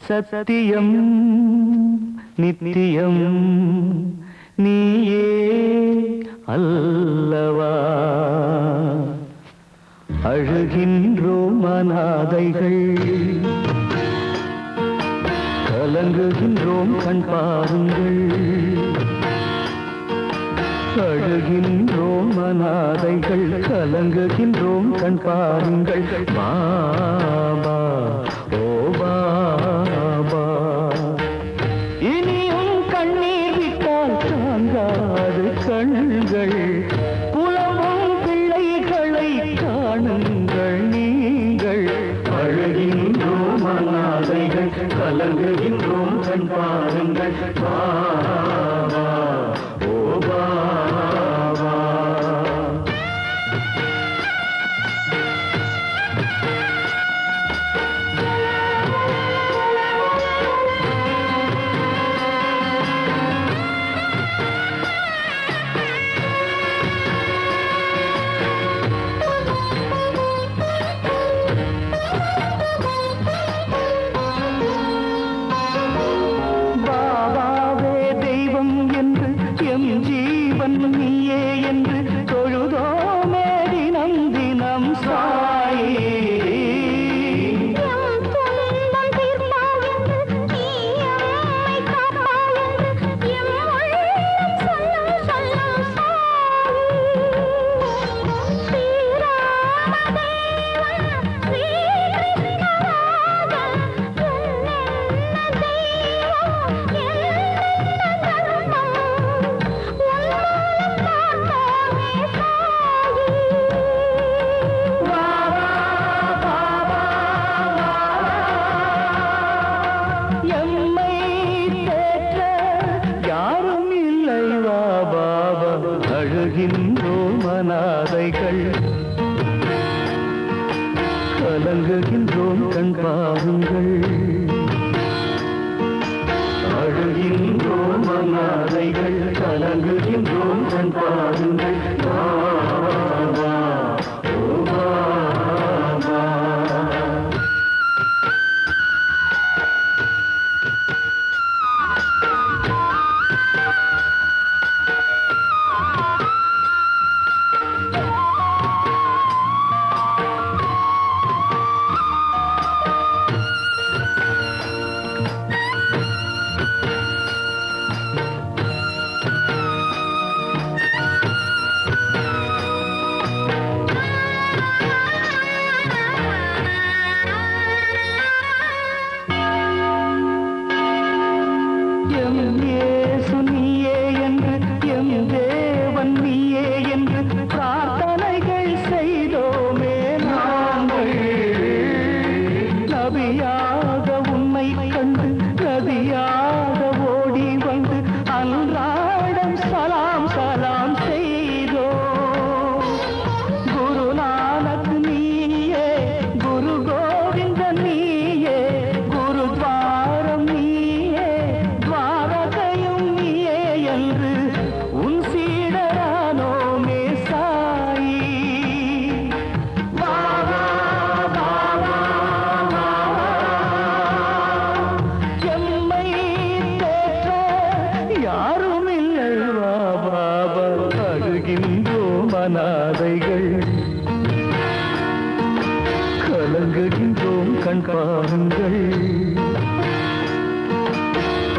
சத்தியம் நித்தியம் நீயே அல்லவா. அழுகின்றோம் அநாதைகள், கலங்குகின்றோம் கண் பாருங்கள். அழுகின்றோம் அநாதைகள், கலங்குகின்றோம் கண் பாருங்கள். பாபா ஓ பாபா, இனியும் கண்ணீர் விட்டால் தாங்காது கண்கள். புலமும் பிள்ளைகளை காணுங்கள் நீங்கள். அழுகின்றோம் அநாதைகள், கலங்குகின்றோம் கண் பாருங்கள். பாபா ஓ பாபா. நீயே என்று தொழுதோமே தினம் தினம் சாயே. அழுகின்றோம் அநாதைகள், கலங்குகின்றோம் கண் பாருங்கள். அழுகின்றோம் அநாதைகள், கலங்குகின்றோம் கண் பாருங்கள். பாபா ஓ பாபா. அநாதைகள், கலங்குகின்றோம் கண் பாருங்கள்.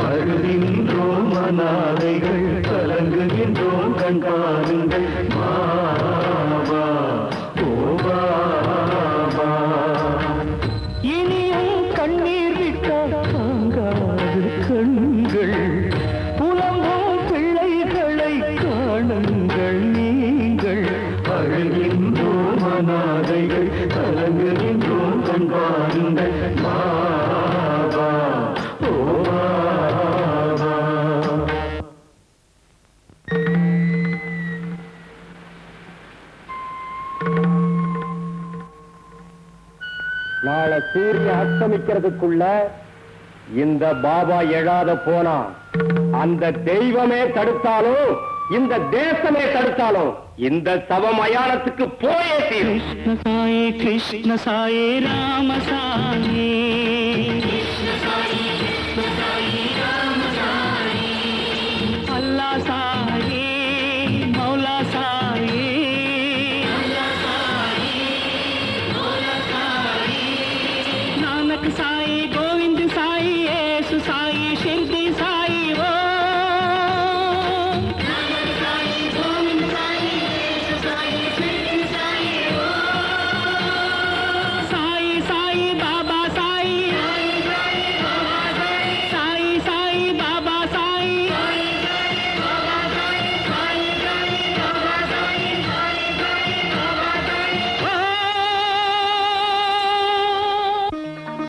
அழுகின்றோம் அநாதைகள், கலங்குகின்றோம் கண் பாருங்கள். பாபா ஓ பாபா. இனியும் கண்ணீர் விட்டால் தாங்காது கண்கள். புலம்பும் பிள்ளைகளை காணுங்கள் நீங்கள். அழுகின்றோம் அநாதைகள், கலங்குகின்றோம் கண் பாருங்கள். பாபா ஓ பாபா. நாளை சூரிய அஸ்தமிக்கிறதுக்குள்ள இந்த பாபா எழாத போனா அந்த தெய்வமே தடுத்தாலும் இந்த தேசமே தடுத்தாலும் இந்த சவமயானத்துக்கு போயே தீரும். கிருஷ்ண சாயே கிருஷ்ண சாயே ராம சாயே. சாய்